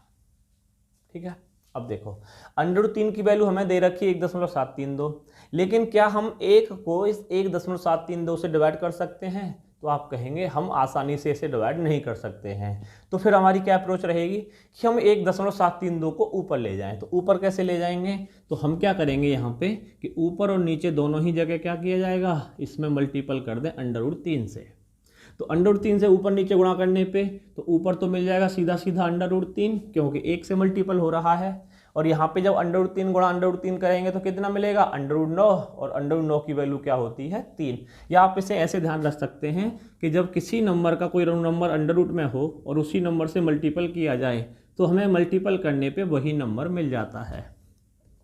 ठीक है, अब देखो √3 की वैल्यू हमें दे रखी है 1.732, लेकिन क्या हम 1 को इस 1.732 से डिवाइड कर सकते हैं, तो आप कहेंगे हम आसानी से इसे डिवाइड नहीं कर सकते हैं। तो फिर हमारी क्या अप्रोच रहेगी कि हम 1.732 को ऊपर ले जाएं। तो ऊपर कैसे ले जाएंगे, तो हम क्या करेंगे यहाँ पे कि ऊपर और नीचे दोनों ही जगह क्या किया जाएगा, इसमें मल्टीपल कर दें √3 से। तो √3 से ऊपर नीचे गुणा करने पे तो ऊपर तो मिल जाएगा सीधा सीधा √3, क्योंकि 1 से मल्टीपल हो रहा है, और यहाँ पे जब √3 गुणा √3 करेंगे तो कितना मिलेगा, √9, और √9 की वैल्यू क्या होती है, 3। या आप इसे ऐसे ध्यान रख सकते हैं कि जब किसी नंबर का कोई नंबर √ में हो और उसी नंबर से मल्टीपल किया जाए तो हमें मल्टीपल करने पे वही नंबर मिल जाता है।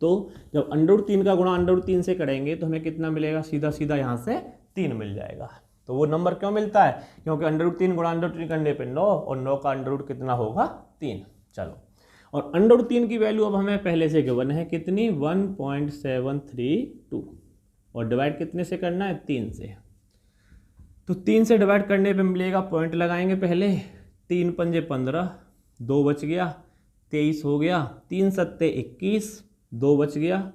तो जब √3 का गुणा √3 से करेंगे तो हमें कितना मिलेगा, सीधा सीधा यहाँ से 3 मिल जाएगा। तो वो नंबर क्यों मिलता है, क्योंकि √3 गुणा √3 करने पे 9, और 9 का √ कितना होगा, 3। चलो, और √3 की वैल्यू अब हमें पहले से गिवन है कितनी, 1.732, और डिवाइड कितने से करना है, 3 से। तो 3 से डिवाइड करने पे मिलेगा, पॉइंट लगाएंगे पहले, 3 पंजे 15, 2 बच गया, 23 हो गया, 3 सत्ते 21, 2 बच गया,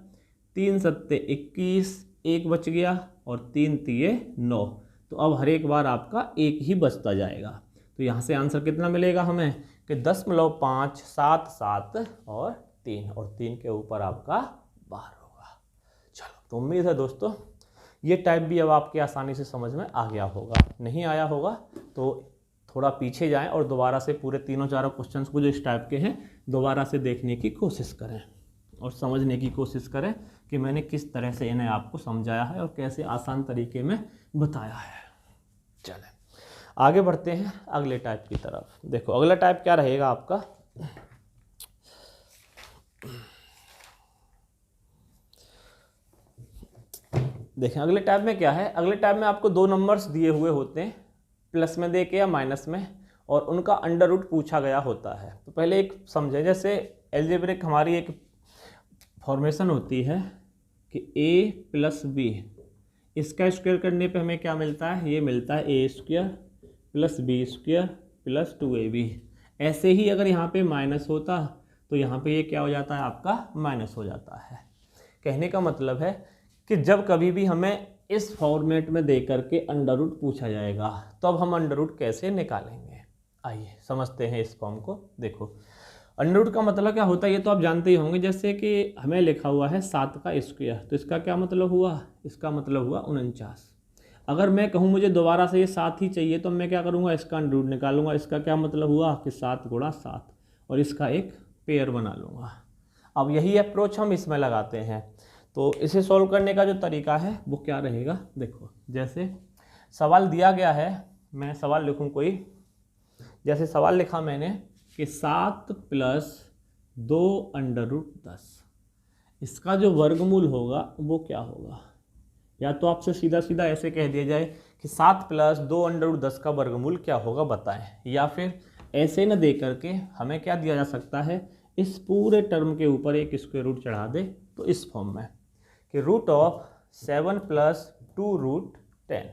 3 सत्ते 21, 1 बच गया, और 3 तिये 9। तो अब हर एक बार आपका 1 ही बचता जाएगा। तो यहाँ से आंसर कितना मिलेगा हमें, कि 0.577 और 3, और 3 के ऊपर आपका बार होगा। चलो, तो उम्मीद है दोस्तों ये टाइप भी अब आपके आसानी से समझ में आ गया होगा। नहीं आया होगा तो थोड़ा पीछे जाएं और दोबारा से पूरे तीनों चारों क्वेश्चंस को जो इस टाइप के हैं दोबारा से देखने की कोशिश करें और समझने की कोशिश करें कि मैंने किस तरह से इन्हें आपको समझाया है और कैसे आसान तरीके में बताया है। चलें आगे बढ़ते हैं अगले टाइप की तरफ। देखो अगला टाइप क्या रहेगा आपका, देखें अगले टाइप में क्या है। अगले टाइप में आपको दो नंबर्स दिए हुए होते हैं, प्लस में दे के या माइनस में, और उनका अंडर रूट पूछा गया होता है। तो पहले एक समझें, जैसे एल्जेब्रिक हमारी एक फॉर्मेशन होती है कि a प्लस बी, इसका स्क्वायर करने पे हमें क्या मिलता है, ये मिलता है a square plus B square plus 2ab। ऐसे ही अगर यहाँ पे माइनस होता तो यहाँ पे ये क्या हो जाता है, आपका माइनस हो जाता है। कहने का मतलब है कि जब कभी भी हमें इस फॉर्मेट में दे करके अंडर रूट पूछा जाएगा तो अब हम अंडर रूट कैसे निकालेंगे, आइए समझते हैं इस फॉर्म को। देखो अंडर रूट का मतलब क्या होता है ये तो आप जानते ही होंगे। जैसे कि हमें लिखा हुआ है 7 का स्क्वायर, तो इसका क्या मतलब हुआ, इसका मतलब हुआ 49। अगर मैं कहूँ मुझे दोबारा से ये 7 ही चाहिए तो मैं क्या करूँगा, इसका अंडर रूट निकालूंगा। इसका क्या मतलब हुआ कि 7 गुणा 7, और इसका एक पेयर बना लूँगा। अब यही अप्रोच हम इसमें लगाते हैं। तो इसे सॉल्व करने का जो तरीका है वो क्या रहेगा, देखो जैसे सवाल दिया गया है, मैं सवाल लिखूँ कोई, जैसे सवाल लिखा मैंने कि 7 प्लस 2 अंडर रूट 10, इसका जो वर्गमूल होगा वो क्या होगा। या तो आपसे सीधा सीधा ऐसे कह दिया जाए कि 7 प्लस 2 अंडर रूट 10 का वर्गमूल क्या होगा बताएं, या फिर ऐसे न दे करके हमें क्या दिया जा सकता है, इस पूरे टर्म के ऊपर एक स्क्वायर रूट चढ़ा दे। तो इस फॉर्म में कि रूट ऑफ 7 प्लस 2 रूट 10,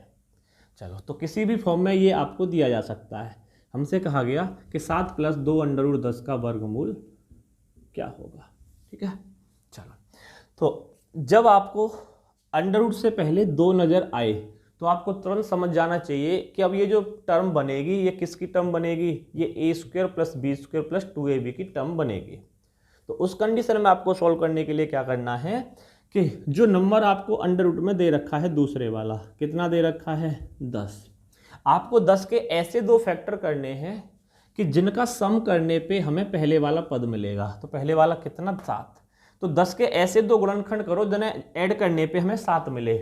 चलो तो किसी भी फॉर्म में ये आपको दिया जा सकता है। हमसे कहा गया कि 7 प्लस 2 अंडर रूट 10 का वर्गमूल क्या होगा, ठीक है। चलो तो जब आपको अंडर रूट से पहले 2 नज़र आए तो आपको तुरंत समझ जाना चाहिए कि अब ये जो टर्म बनेगी ये किसकी टर्म बनेगी, ये a square plus B square plus 2ab की टर्म बनेगी। तो उस कंडीशन में आपको सॉल्व करने के लिए क्या करना है कि जो नंबर आपको अंडर रूट में दे रखा है दूसरे वाला, कितना दे रखा है 10, आपको 10 के ऐसे दो फैक्टर करने हैं कि जिनका सम करने पे हमें पहले वाला पद मिलेगा। तो पहले वाला कितना 7, तो 10 के ऐसे दो गुणनखंड करो जिन्हें ऐड करने पे हमें 7 मिले।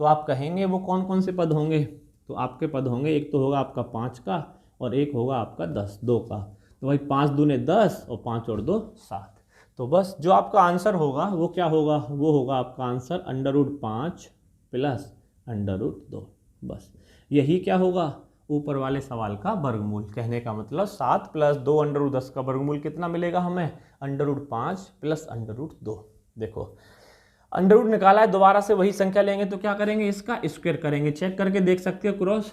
तो आप कहेंगे वो कौन कौन से पद होंगे, तो आपके पद होंगे, एक तो होगा आपका 5 का और एक होगा आपका 2 का। तो भाई 5 दूने 10 और 5 और 2 7। तो बस जो आपका आंसर होगा वो क्या होगा, वो होगा आपका answer under root 5 plus under root 2। बस यही क्या होगा, ऊपर वाले सवाल का वर्गमूल। कहने का मतलब 7 प्लस 2 अंडर रूट 10 का वर्गमूल कितना मिलेगा हमें, under root 5 plus under root 2। देखो अंडर रूट निकाला है, दोबारा से वही संख्या लेंगे तो क्या करेंगे, इसका स्क्वायर करेंगे। चेक करके देख सकते हो क्रॉस।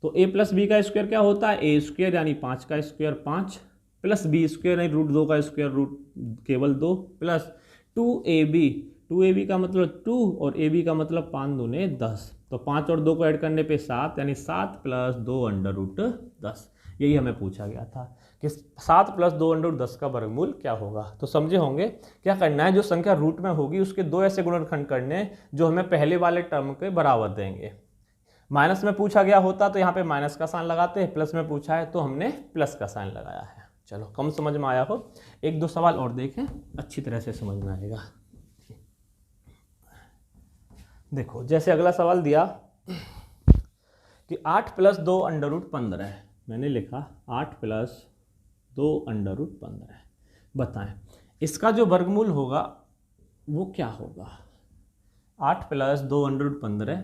तो a प्लस बी का स्क्वायर क्या होता है, a स्क्वायर यानी 5 का स्क्वायर 5 प्लस बी स्क्वायर यानी रूट 2 का स्क्वायर रूट केवल 2 प्लस 2ab का मतलब 2 और ab का मतलब 5 दूने 10। तो 5 और 2 को ऐड करने पे 7 यानी 7 प्लस 2 अंडर रूट 10। यही हमें पूछा गया था कि 7 प्लस 2 अंडर रूट 10 का वर्गमूल क्या होगा। तो समझे होंगे क्या करना है, जो संख्या रूट में होगी उसके दो ऐसे गुणनखंड करने जो हमें पहले वाले टर्म के बराबर देंगे। माइनस में पूछा गया होता तो यहाँ पे माइनस का साइन लगाते हैं, प्लस में पूछा है तो हमने प्लस का साइन लगाया है। चलो कम समझ में आया हो, एक दो सवाल और देखें, अच्छी तरह से समझ में आएगा। देखो जैसे अगला सवाल दिया कि 8 प्लस 2 अंडर रूट 15 है। मैंने लिखा 8 प्लस 2 अंडर रूट 15 है, बताएं इसका जो वर्गमूल होगा वो क्या होगा। 8 प्लस 2 अंडर रूट 15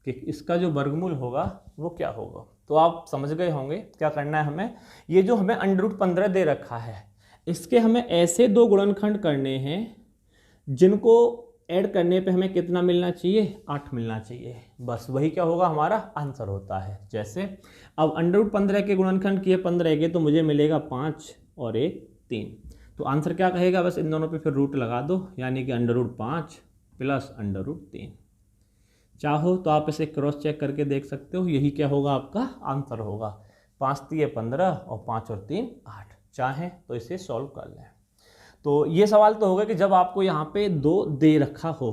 कि इसका जो वर्गमूल होगा वो क्या होगा। तो आप समझ गए होंगे क्या करना है हमें। ये जो हमें अंडर रूट 15 दे रखा है इसके हमें ऐसे दो गुणनखंड करने हैं जिनको ऐड करने पे हमें कितना मिलना चाहिए, 8 मिलना चाहिए। बस वही क्या होगा, हमारा आंसर होता है। जैसे अब अंडर रूट 15 के गुणनखंड किए 15 के तो मुझे मिलेगा 5 और 1 3। तो आंसर क्या कहेगा, बस इन दोनों पे फिर रूट लगा दो, यानी कि under root 5 plus under root 3। चाहो तो आप इसे क्रॉस चेक करके देख सकते हो, यही क्या होगा आपका आंसर होगा। 5 3 15 और 5 और 3 8। चाहें तो इसे सॉल्व कर लें। तो ये सवाल तो होगा कि जब आपको यहाँ पे 2 दे रखा हो।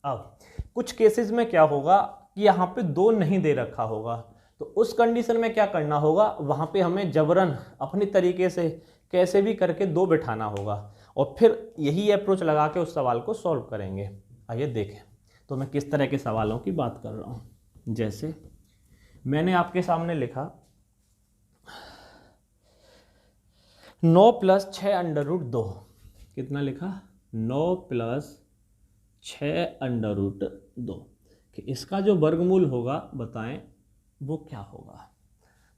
अब कुछ केसेस में क्या होगा कि यहाँ पे 2 नहीं दे रखा होगा, तो उस कंडीशन में क्या करना होगा, वहाँ पे हमें जबरन अपनी तरीके से कैसे भी करके 2 बिठाना होगा और फिर यही अप्रोच लगा के उस सवाल को सॉल्व करेंगे। आइए देखें तो मैं किस तरह के सवालों की बात कर रहा हूँ। जैसे मैंने आपके सामने लिखा 9 + 6 √2, कितना लिखा 9 + 6 √2, कि इसका जो वर्गमूल होगा बताएं वो क्या होगा।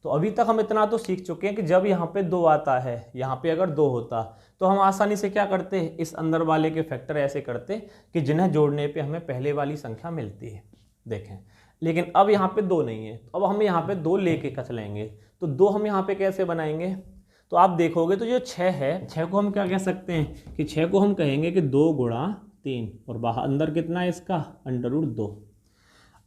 तो अभी तक हम इतना तो सीख चुके हैं कि जब यहाँ पे 2 आता है, यहाँ पे अगर 2 होता तो हम आसानी से क्या करते, इस अंदर वाले के फैक्टर ऐसे करते कि जिन्हें जोड़ने पे हमें पहले वाली संख्या मिलती है। देखें, लेकिन अब यहाँ पे 2 नहीं है, तो अब हम यहाँ पे 2 लेके कस लेंगे, तो 2 हम यहाँ पे कैसे बनाएंगे। तो आप देखोगे तो जो 6 है, 6 को हम क्या कह सकते हैं कि 6 को हम कहेंगे कि 2 × 3 और बाहर अंदर कितना है इसका √2।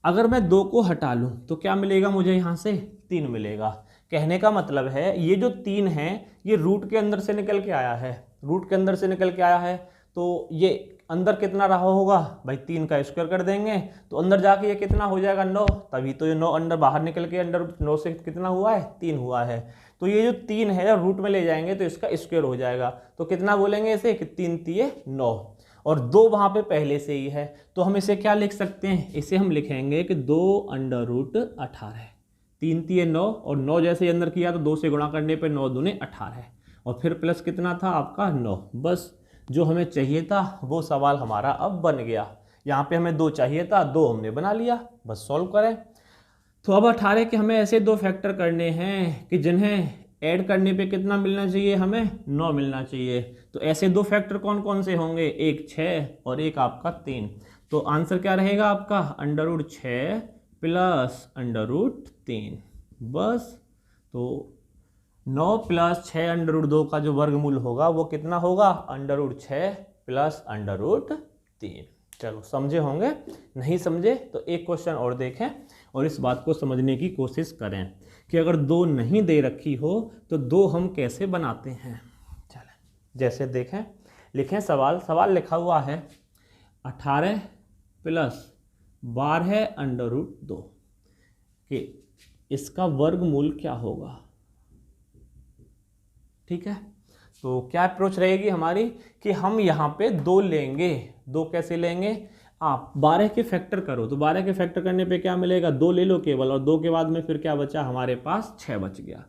अगर मैं 2 को हटा लूँ तो क्या मिलेगा मुझे, यहाँ से 3 मिलेगा। कहने का मतलब है ये जो 3 है ये रूट के अंदर से निकल के आया है, रूट के अंदर से निकल के आया है, तो ये अंदर कितना रहा होगा भाई, 3 का स्क्वायर कर देंगे तो अंदर जाके ये कितना हो जाएगा 9, तभी तो ये 9 अंदर बाहर निकल के अंदर 9 से कितना हुआ है 3 हुआ है। तो ये जो 3 है रूट में ले जाएंगे तो इसका स्क्वायर हो जाएगा, तो कितना बोलेंगे इसे कि 3 × 3 = 9 और 2 वहाँ पे पहले से ही है, तो हम इसे क्या लिख सकते हैं, इसे हम लिखेंगे कि 2 √18, 3 × 3 = 9 और 9 जैसे ही अंदर किया तो 2 से गुणा करने पे 9 दूने 18 और फिर प्लस कितना था आपका 9। बस जो हमें चाहिए था वो सवाल हमारा अब बन गया। यहाँ पे हमें 2 चाहिए था, 2 हमने बना लिया, बस सॉल्व करें। तो अब 18 के हमें ऐसे 2 फैक्टर करने हैं कि जिन्हें ऐड करने पे कितना मिलना चाहिए, हमें 9 मिलना चाहिए। तो ऐसे 2 फैक्टर कौन कौन से होंगे, एक 6 और एक आपका 3। तो आंसर क्या रहेगा आपका √6 + √3। बस तो 9 + 6 √2 का जो वर्गमूल होगा वो कितना होगा √6 + √3। चलो समझे होंगे, नहीं समझे तो एक क्वेश्चन और देखें और इस बात को समझने की कोशिश करें कि अगर 2 नहीं दे रखी हो तो 2 हम कैसे बनाते हैं। चलें जैसे देखें, लिखें सवाल लिखा हुआ है 18 + 12 √2 कि इसका वर्गमूल क्या होगा। ठीक है, तो क्या अप्रोच रहेगी हमारी कि हम यहाँ पे 2 लेंगे। 2 कैसे लेंगे, आप 12 के फैक्टर करो तो 12 के फैक्टर करने पे क्या मिलेगा, 2 ले लो केवल और 2 के बाद में फिर क्या बचा हमारे पास 6 बच गया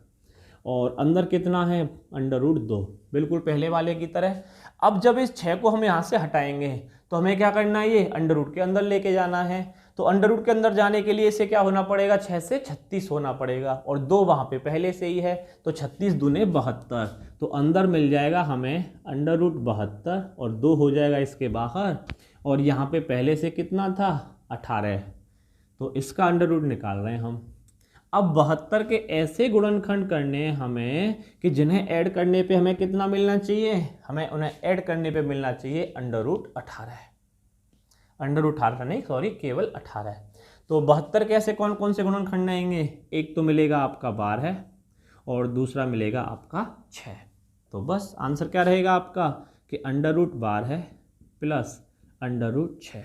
और अंदर कितना है √2, बिल्कुल पहले वाले की तरह। अब जब इस 6 को हम यहाँ से हटाएंगे तो हमें क्या करना है, ये √ के अंदर लेके जाना है। तो √ के अंदर जाने के लिए इसे क्या होना पड़ेगा, 6 से 36 होना पड़ेगा और 2 वहाँ पे पहले से ही है, तो 36 दूने 72, तो अंदर मिल जाएगा हमें √72 और 2 हो जाएगा इसके बाहर और यहाँ पे पहले से कितना था 18, तो इसका √ निकाल रहे हैं हम। अब 72 के ऐसे गुणनखंड करने हैं हमें कि जिन्हें ऐड करने पे हमें कितना मिलना चाहिए, हमें उन्हें ऐड करने पे मिलना चाहिए √18, √18 नहीं सॉरी केवल 18। तो 72 के ऐसे कौन कौन से गुणनखंड आएंगे, एक तो मिलेगा आपका 12 और दूसरा मिलेगा आपका 6। तो बस आंसर क्या रहेगा आपका कि √12 + √6।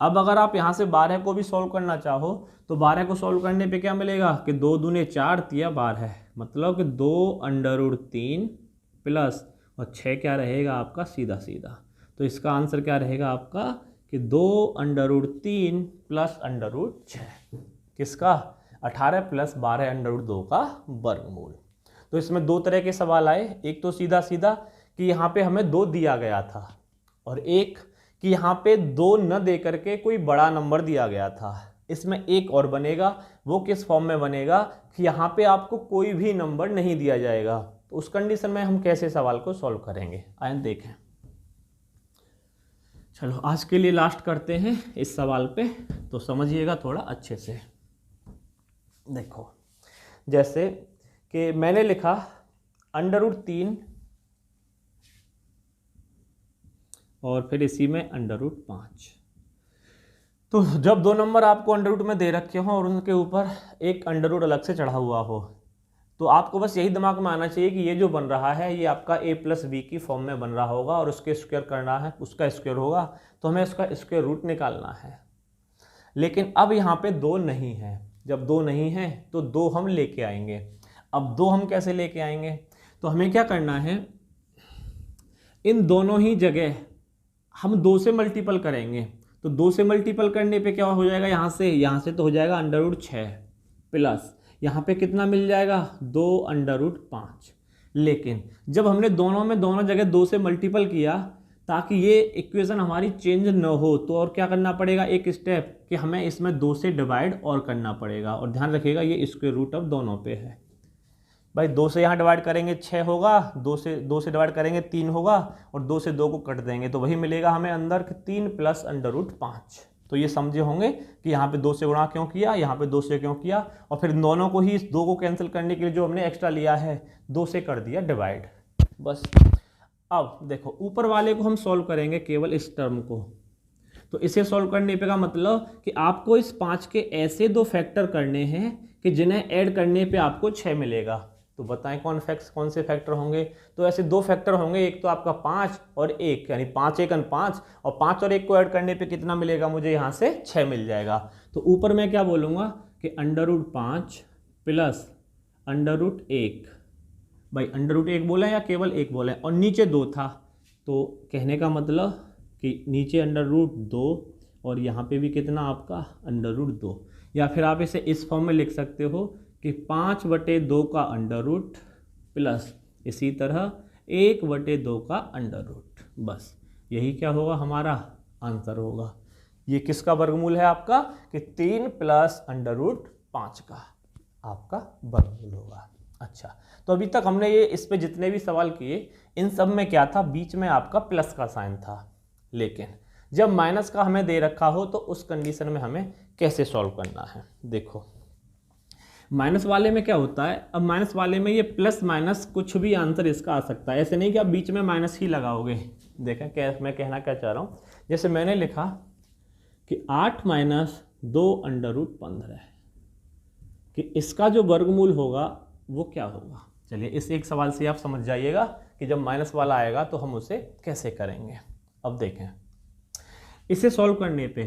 अब अगर आप यहाँ से 12 को भी सॉल्व करना चाहो तो 12 को सॉल्व करने पे क्या मिलेगा कि 2 दूने 4 तिया 12, मतलब कि 2 √3 प्लस और 6 क्या रहेगा आपका सीधा सीधा। तो इसका आंसर क्या रहेगा आपका कि 2 √3 प्लस √6, किसका 18 + 12 √2 का वर्गमूल। तो इसमें 2 तरह के सवाल आए, एक तो सीधा सीधा कि यहाँ पे हमें 2 दिया गया था और एक कि यहाँ पे 2 न दे करके कोई बड़ा नंबर दिया गया था। इसमें एक और बनेगा, वो किस फॉर्म में बनेगा कि यहाँ पे आपको कोई भी नंबर नहीं दिया जाएगा। तो उस कंडीशन में हम कैसे सवाल को सॉल्व करेंगे, आइए देखें। चलो आज के लिए लास्ट करते हैं इस सवाल पे, तो समझिएगा थोड़ा अच्छे से। देखो जैसे कि मैंने लिखा √3 और फिर इसी में √5। तो जब 2 नंबर आपको √ में दे रखे हो और उनके ऊपर एक √ अलग से चढ़ा हुआ हो तो आपको बस यही दिमाग में आना चाहिए कि ये जो बन रहा है ये आपका a + b की फॉर्म में बन रहा होगा और उसके स्क्वायर करना है, उसका स्क्वायर होगा तो हमें उसका स्क्वायर रूट निकालना है। लेकिन अब यहाँ पे 2 नहीं है जब 2 नहीं है तो 2 हम लेके आएंगे। अब 2 हम कैसे लेके आएंगे, तो हमें क्या करना है, इन दोनों ही जगह हम 2 से मल्टीपल करेंगे। तो 2 से मल्टीपल करने पे क्या हो जाएगा, यहाँ से तो हो जाएगा √6 प्लस यहाँ पे कितना मिल जाएगा 2 √5। लेकिन जब हमने दोनों जगह 2 से मल्टीपल किया ताकि ये इक्वेशन हमारी चेंज न हो, तो और क्या करना पड़ेगा, एक स्टेप कि हमें इसमें 2 से डिवाइड और करना पड़ेगा। और ध्यान रखिएगा ये स्क्वायर रूट अब दोनों पे है भाई। 2 से यहाँ डिवाइड करेंगे 6 होगा, 2 से डिवाइड करेंगे 3 होगा, और 2 से 2 को कट देंगे तो वही मिलेगा हमें अंदर कि 3 प्लस √5। तो ये समझे होंगे कि यहाँ पे 2 से गुणा क्यों किया, यहाँ पे 2 से क्यों किया, और फिर दोनों को ही इस 2 को कैंसिल करने के लिए जो हमने एक्स्ट्रा लिया है 2 से कर दिया डिवाइड, बस। अब देखो ऊपर वाले को हम सॉल्व करेंगे केवल इस टर्म को। तो इसे सॉल्व करने पे का मतलब कि आपको इस 5 के ऐसे 2 फैक्टर करने हैं कि जिन्हें ऐड करने पे आपको 6 मिलेगा। तो बताएं कौन से फैक्टर होंगे। तो ऐसे 2 फैक्टर होंगे, एक तो आपका 5 और 1, यानी 5 1 5, और 5 और 1 को ऐड करने पे कितना मिलेगा मुझे, यहाँ से 6 मिल जाएगा। तो ऊपर मैं क्या बोलूँगा कि √5 प्लस √1, भाई √1 बोला या केवल 1 बोला, और नीचे 2 था, तो कहने का मतलब कि नीचे √2 और यहाँ पे भी कितना आपका √2, या फिर आप इसे इस फॉर्म में लिख सकते हो कि 5/2 का अंडर प्लस इसी तरह 1/2 का अंडर। बस यही क्या होगा, हमारा आंसर होगा। ये किसका वर्गमूल है आपका, कि 3 प्लस √5 का आपका वर्गमूल होगा। अच्छा, तो अभी तक हमने ये इस पे जितने भी सवाल किए इन सब में क्या था, बीच में आपका प्लस का साइन था। लेकिन जब माइनस का हमें दे रखा हो तो उस कंडीशन में हमें कैसे सॉल्व करना है। देखो माइनस वाले में क्या होता है, अब माइनस वाले में ये प्लस माइनस कुछ भी आंसर इसका आ सकता है, ऐसे नहीं कि आप बीच में माइनस ही लगाओगे। देखें क्या मैं कहना क्या चाह रहा हूँ, जैसे मैंने लिखा कि 8 - 2 √15 कि इसका जो वर्गमूल होगा वो क्या होगा। चलिए इस एक सवाल से आप समझ जाइएगा कि जब माइनस वाला आएगा तो हम उसे कैसे करेंगे। अब देखें इसे सॉल्व करने पे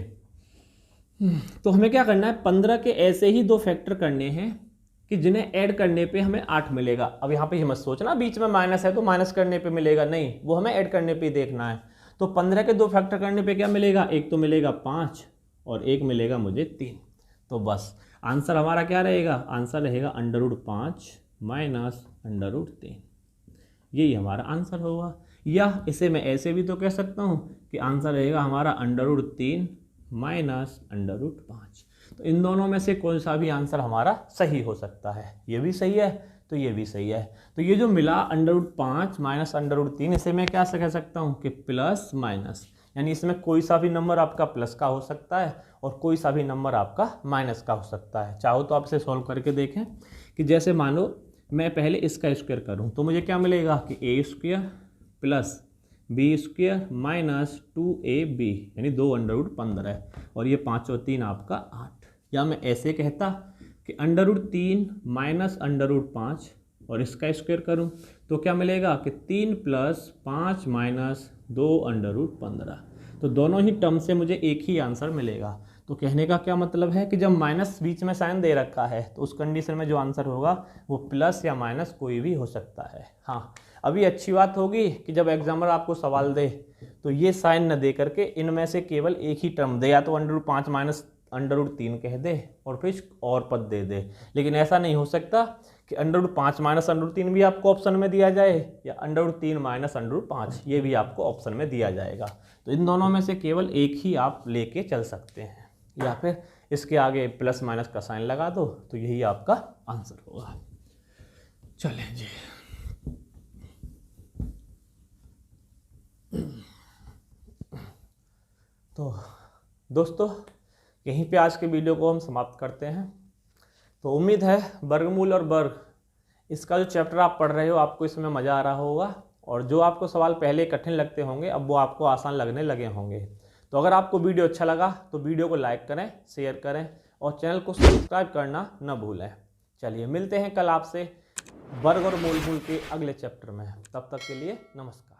तो हमें क्या करना है, 15 के ऐसे ही 2 फैक्टर करने हैं कि जिन्हें ऐड करने पे हमें 8 मिलेगा। अब यहाँ पे मत सोचना बीच में माइनस है तो माइनस करने पे मिलेगा, नहीं, वो हमें ऐड करने पे ही देखना है। तो 15 के 2 फैक्टर करने पे क्या मिलेगा, एक तो मिलेगा 5 और एक मिलेगा मुझे 3। तो बस आंसर हमारा क्या रहेगा, आंसर रहेगा √5 माइनस √3, यही हमारा आंसर होगा। या इसे मैं ऐसे भी तो कह सकता हूँ कि आंसर रहेगा हमारा √3 माइनस √5। तो इन दोनों में से कौन सा भी आंसर हमारा सही हो सकता है, ये भी सही है तो ये भी सही है। तो ये जो मिला √5 माइनस √3, इसे मैं क्या कह सकता हूँ कि प्लस माइनस, यानी इसमें कोई सा भी नंबर आपका प्लस का हो सकता है और कोई सा भी नंबर आपका माइनस का हो सकता है। चाहो तो आप इसे सॉल्व करके देखें कि जैसे मानो मैं पहले इसका स्क्वायर करूँ तो मुझे क्या मिलेगा कि a² plus b² minus 2ab यानी 2 √15 और ये 5 और 3 आपका 8। या मैं ऐसे कहता कि √3 माइनस √5 और इसका स्क्वायर करूं तो क्या मिलेगा कि 3 प्लस 5 माइनस 2 √15। तो दोनों ही टर्म से मुझे एक ही आंसर मिलेगा। तो कहने का क्या मतलब है कि जब माइनस बीच में साइन दे रखा है तो उस कंडीशन में जो आंसर होगा वो प्लस या माइनस कोई भी हो सकता है। हाँ, अभी अच्छी बात होगी कि जब एग्जामर आपको सवाल दे तो ये साइन न दे करके इनमें से केवल एक ही टर्म दे, या तो √5 माइनस √3 कह दे और फिर और पद दे दे। लेकिन ऐसा नहीं हो सकता कि √5 माइनस √3 भी आपको ऑप्शन में दिया जाए या √3 माइनस √5 ये भी आपको ऑप्शन में दिया जाएगा। तो इन दोनों में से केवल एक ही आप लेके चल सकते हैं, या फिर इसके आगे प्लस माइनस का साइन लगा दो तो यही आपका आंसर होगा। चलें जी, तो दोस्तों यहीं पे आज के वीडियो को हम समाप्त करते हैं। तो उम्मीद है वर्गमूल और वर्ग इसका जो चैप्टर आप पढ़ रहे हो आपको इसमें मज़ा आ रहा होगा, और जो आपको सवाल पहले कठिन लगते होंगे अब वो आपको आसान लगने लगे होंगे। तो अगर आपको वीडियो अच्छा लगा तो वीडियो को लाइक करें, शेयर करें और चैनल को सब्सक्राइब करना न भूलें। चलिए मिलते हैं कल आपसे वर्ग और मूलमूल के अगले चैप्टर में। तब तक के लिए नमस्कार।